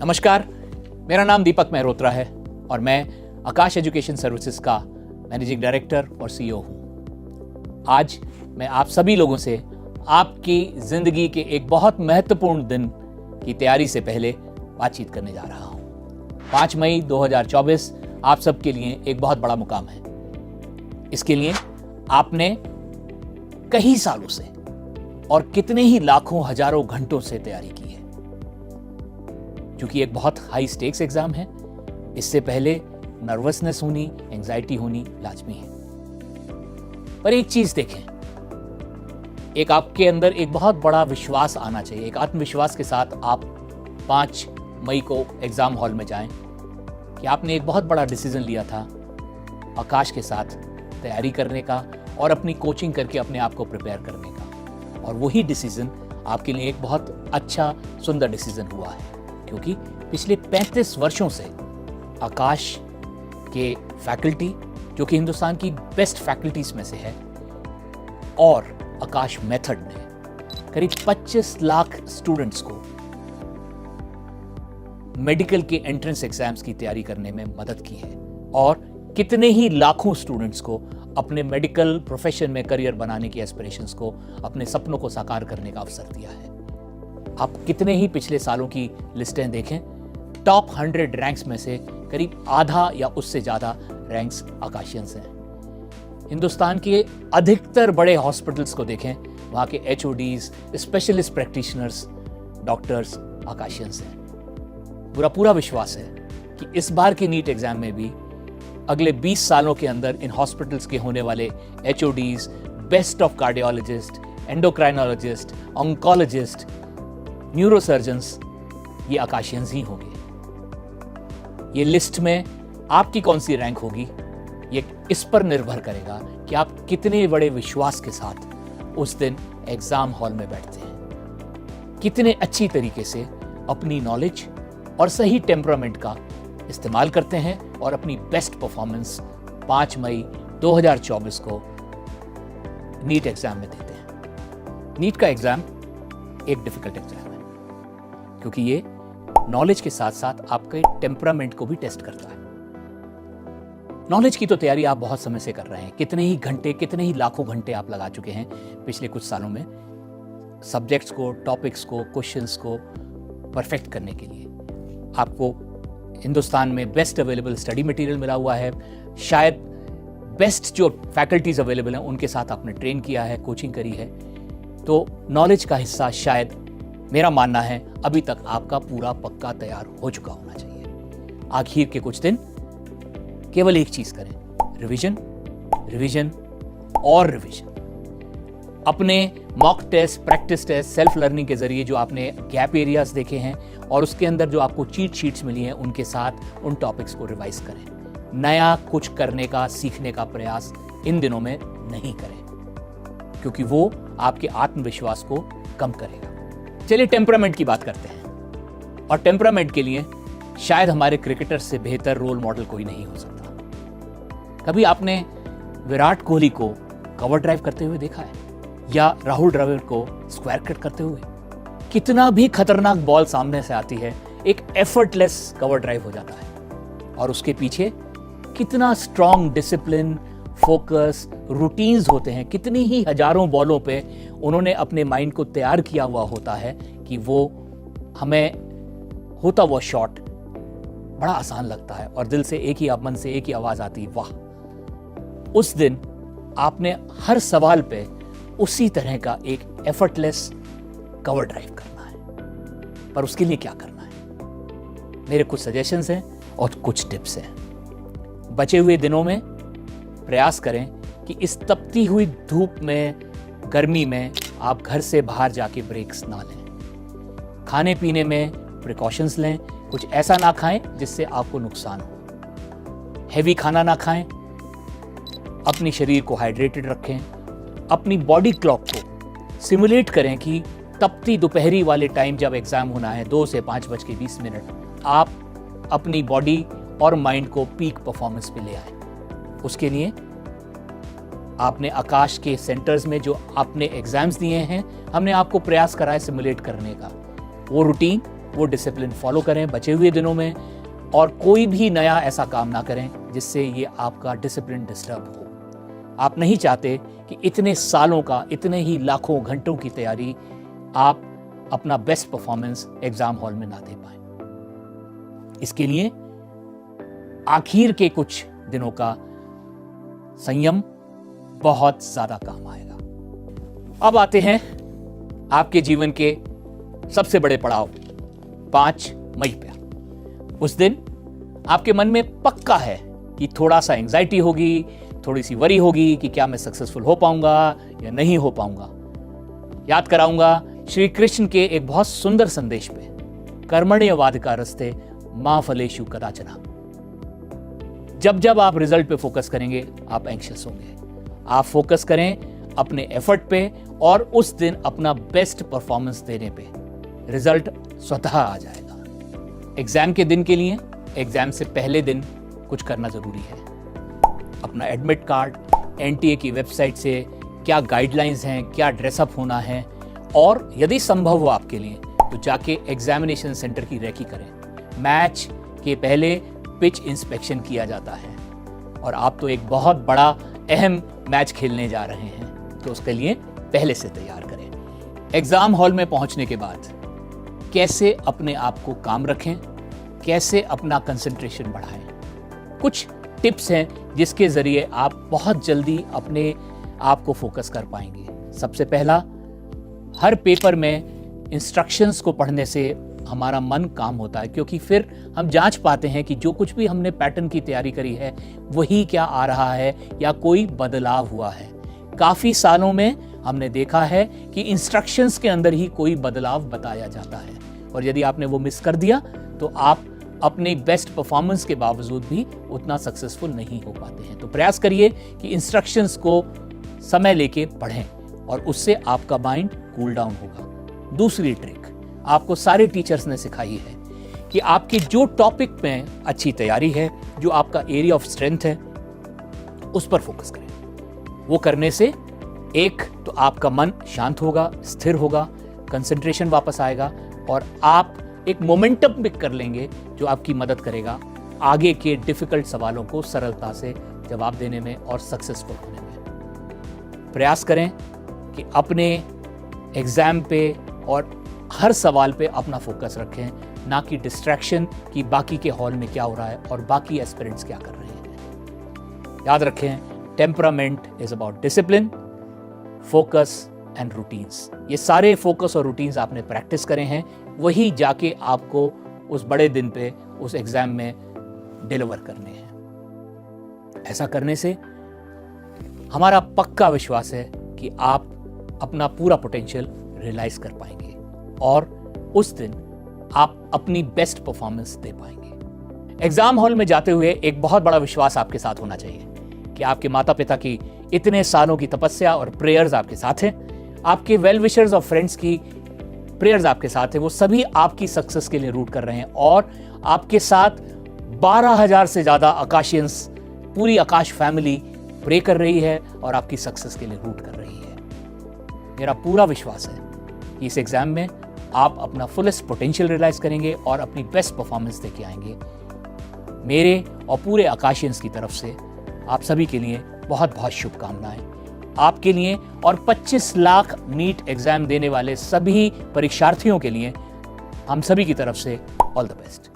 नमस्कार, मेरा नाम दीपक मेहरोत्रा है और मैं आकाश एजुकेशन सर्विसेज का मैनेजिंग डायरेक्टर और सीईओ हूं। आज मैं आप सभी लोगों से आपकी जिंदगी के एक बहुत महत्वपूर्ण दिन की तैयारी से पहले बातचीत करने जा रहा हूं। 5 मई 2024 आप सबके लिए एक बहुत बड़ा मुकाम है। इसके लिए आपने कई सालों से और कितने ही लाखों हजारों घंटों से तैयारी की है। क्योंकि एक बहुत हाई स्टेक्स एग्जाम है, इससे पहले नर्वसनेस होनी, एंजाइटी होनी लाजमी है। पर एक चीज देखें, एक आपके अंदर एक बहुत बड़ा विश्वास आना चाहिए। एक आत्मविश्वास के साथ आप 5 मई को एग्जाम हॉल में जाएं कि आपने एक बहुत बड़ा डिसीजन लिया था आकाश के साथ तैयारी करने का और अपनी कोचिंग करके अपने आप को प्रिपेयर करने का। और वही डिसीजन आपके लिए एक बहुत अच्छा सुंदर डिसीजन हुआ है, क्योंकि पिछले 35 वर्षों से आकाश के फैकल्टी, जो कि हिंदुस्तान की बेस्ट फैकल्टीज में से है, और आकाश मेथड ने करीब 25 लाख स्टूडेंट्स को मेडिकल के एंट्रेंस एग्जाम्स की तैयारी करने में मदद की है और कितने ही लाखों स्टूडेंट्स को अपने मेडिकल प्रोफेशन में करियर बनाने की एस्पिरेशंस को, अपने सपनों को साकार करने का अवसर दिया है। आप कितने ही पिछले सालों की लिस्टें देखें, टॉप 100 रैंक्स में से करीब आधा या उससे ज्यादा रैंक्स आकाशियंस हैं। हिंदुस्तान के अधिकतर बड़े हॉस्पिटल्स को देखें, वहां के एचओडीज, स्पेशलिस्ट प्रैक्टिशनर्स, डॉक्टर्स आकाशियंस हैं। पूरा विश्वास है कि इस बार के नीट एग्जाम में भी अगले 20 सालों के अंदर इन हॉस्पिटल्स के होने वाले HODs, best of cardiologist, endocrinologist, oncologist, neurosurgeons, ये आकाशियंस ही होंगे। ये लिस्ट में आपकी कौन सी रैंक होगी, ये इस पर निर्भर करेगा कि आप कितने बड़े विश्वास के साथ उस दिन एग्जाम हॉल में बैठते हैं, कितने अच्छी तरीके से अपनी नॉलेज और सही टेम्परामेंट का इस्तेमाल करते हैं और अपनी बेस्ट परफॉर्मेंस 5 मई 2024 को नीट एग्जाम में देते हैं। नीट का एग्जाम एक डिफिकल्ट एग्जाम है, क्योंकि ये नॉलेज के साथ साथ आपके टेम्परामेंट को भी टेस्ट करता है। नॉलेज की तो तैयारी आप बहुत समय से कर रहे हैं, कितने ही घंटे, कितने ही लाखों घंटे आप लगा चुके हैं पिछले कुछ सालों में सब्जेक्ट्स को, टॉपिक्स को, क्वेश्चंस को परफेक्ट करने के लिए। आपको हिंदुस्तान में बेस्ट अवेलेबल स्टडी मटेरियल मिला हुआ है, शायद बेस्ट जो फैकल्टीज अवेलेबल हैं उनके साथ आपने ट्रेन किया है, कोचिंग करी है। तो नॉलेज का हिस्सा शायद, मेरा मानना है, अभी तक आपका पूरा पक्का तैयार हो चुका होना चाहिए। आखिर के कुछ दिन केवल एक चीज करें, रिवीजन, रिवीजन और रिवीजन। अपने mock test, practice test, self learning के जरिए जो आपने गैप एरियाज देखे हैं और उसके अंदर जो आपको चीट शीट्स मिली हैं, उनके साथ उन टॉपिक्स को रिवाइज करें। नया कुछ करने का, सीखने का प्रयास इन दिनों में नहीं करें, क्योंकि वो आपके आत्मविश्वास को कम करेगा। चलिए टेम्परामेंट की बात करते हैं। और टेम्परामेंट के लिए शायद हमारे क्रिकेटर से बेहतर रोल मॉडल कोई नहीं हो सकता। कभी आपने विराट कोहली को कवर ड्राइव करते हुए देखा है, या राहुल द्रविड़ को स्क्वायर कट करते हुए? कितना भी खतरनाक बॉल सामने से आती है, एक एफर्टलेस कवर ड्राइव हो जाता है। और उसके पीछे कितना स्ट्रॉन्ग डिसिप्लिन, फोकस, रूटीन्स होते हैं, कितनी ही हजारों बॉलों पे उन्होंने अपने माइंड को तैयार किया हुआ होता है कि वो हमें होता वो शॉट बड़ा आसान लगता है और दिल से एक ही, मन से एक ही आवाज आती, वाह। उस दिन आपने हर सवाल पे उसी तरह का एक एफर्टलेस कवर ड्राइव करना है। पर उसके लिए क्या करना है, मेरे कुछ सजेशंस हैं और कुछ टिप्स हैं। बचे हुए दिनों में प्रयास करें कि इस तपती हुई धूप में, गर्मी में आप घर से बाहर जाके ब्रेक्स ना लें। खाने पीने में प्रिकॉशंस लें, कुछ ऐसा ना खाएं जिससे आपको नुकसान हो। हेवी खाना ना खाएं, अपनी शरीर को हाइड्रेटेड रखें, अपनी बॉडी क्लॉक को सिमुलेट करें कि तपती दोपहरी वाले टाइम जब एग्जाम होना है 2 से 5:20, आप अपनी बॉडी और माइंड को पीक परफॉर्मेंस पे ले आए। उसके लिए आपने आकाश के सेंटर्स में जो आपने एग्जाम्स दिए हैं, हमने आपको प्रयास करा है सिमुलेट करने का। वो रूटीन वो डिसिप्लिन फॉलो करें बचे हुए दिनों में, और कोई भी नया ऐसा काम ना करें जिससे ये आपका डिसिप्लिन डिस्टर्ब हो। आप नहीं चाहते कि इतने सालों का, इतने ही लाखों घंटों की तैयारी आप अपना बेस्ट परफॉर्मेंस एग्जाम हॉल में ना दे पाए। इसके लिए आखिर के कुछ दिनों का संयम बहुत ज्यादा काम आएगा। अब आते हैं आपके जीवन के सबसे बड़े पड़ाव 5 मई पे। उस दिन आपके मन में पक्का है कि थोड़ा सा एंजाइटी होगी, थोड़ी सी वरी होगी कि क्या मैं सक्सेसफुल हो पाऊंगा या नहीं हो पाऊंगा। याद कराऊंगा श्री कृष्ण के एक बहुत सुंदर संदेश पे, कर्मण्येवाधिकारस्ते मा फलेषु कदाचन। जब जब आप रिजल्ट पे फोकस करेंगे आप एंग्शियस होंगे। आप फोकस करें अपने एफर्ट पे और उस दिन अपना बेस्ट परफॉर्मेंस देने पे, रिजल्ट स्वतः आ जाएगा। एग्जाम के दिन के लिए एग्जाम से पहले दिन कुछ करना जरूरी है। अपना एडमिट कार्ड, एनटीए की वेबसाइट से क्या गाइडलाइंस हैं, क्या ड्रेसअप होना है, और यदि संभव हो आपके लिए तो जाके एग्जामिनेशन सेंटर की रेकी करें। मैच के पहले पिच इंस्पेक्शन किया जाता है और आप तो एक बहुत बड़ा अहम मैच खेलने जा रहे हैं, तो उसके लिए पहले से तैयार करें। एग्जाम हॉल में पहुंचने के बाद कैसे अपने आप को काम रखें, कैसे अपना कंसंट्रेशन बढ़ाएं। कुछ टिप्स हैं जिसके जरिए आप बहुत जल्दी अपने आप को फोकस कर पाएंगे। सबसे पहला, हर पेपर में इंस्ट्रक्शंस को पढ़ने से हमारा मन काम होता है, क्योंकि फिर हम जांच पाते हैं कि जो कुछ भी हमने पैटर्न की तैयारी करी है वही क्या आ रहा है या कोई बदलाव हुआ है। काफ़ी सालों में हमने देखा है कि इंस्ट्रक्शंस के अंदर ही कोई बदलाव बताया जाता है, और यदि आपने वो मिस कर दिया तो आप अपने बेस्ट परफॉर्मेंस के बावजूद भी उतना सक्सेसफुल नहीं हो पाते हैं। तो प्रयास करिए कि इंस्ट्रक्शंस को समय लेके पढ़ें और उससे आपका माइंड कूल डाउन होगा। दूसरी ट्रिक आपको सारे टीचर्स ने सिखाई है कि आपके जो टॉपिक में अच्छी तैयारी है, जो आपका एरिया ऑफ स्ट्रेंथ है, उस पर फोकस करें। वो करने से एक तो आपका मन शांत होगा, स्थिर होगा, कंसंट्रेशन वापस आएगा और आप एक मोमेंटम पिक कर लेंगे जो आपकी मदद करेगा आगे के डिफिकल्ट सवालों को सरलता से जवाब देने में और सक्सेसफुल होने में। प्रयास करें कि अपने एग्जाम पे और हर सवाल पे अपना फोकस रखें, ना कि डिस्ट्रैक्शन कि बाकी के हॉल में क्या हो रहा है और बाकी एस्पिरेंट्स क्या कर रहे हैं। याद रखें, temperament is about discipline, focus and routines. ये सारे फोकस और रूटीन्स आपने प्रैक्टिस करे हैं, वही जाके आपको उस बड़े दिन पे, उस एग्जाम में डिलीवर करने हैं। ऐसा करने से हमारा पक्का विश्वास है कि आप अपना पूरा पोटेंशियल रियलाइज कर पाएंगे और उस दिन आप अपनी बेस्ट परफॉर्मेंस दे पाएंगे। एग्जाम हॉल में जाते हुए एक बहुत बड़ा विश्वास आपके साथ होना चाहिए कि आपके माता पिता की इतने सालों की तपस्या और प्रेयर्स आपके साथ हैं, आपके वेल विशर्स और फ्रेंड्स की प्रेयर्स आपके साथ हैं। वो सभी आपकी सक्सेस के लिए रूट कर रहे हैं और आपके साथ 12,000 से ज्यादा आकाशियंस, पूरी आकाश फैमिली प्रे कर रही है और आपकी सक्सेस के लिए रूट कर रही है। मेरा पूरा विश्वास है कि इस एग्जाम में आप अपना फुलेस्ट पोटेंशियल रियलाइज करेंगे और अपनी बेस्ट परफॉर्मेंस देके आएंगे। मेरे और पूरे आकाशियंस की तरफ से आप सभी के लिए बहुत बहुत शुभकामनाएं। आपके लिए और 25 लाख नीट एग्जाम देने वाले सभी परीक्षार्थियों के लिए हम सभी की तरफ से ऑल द बेस्ट।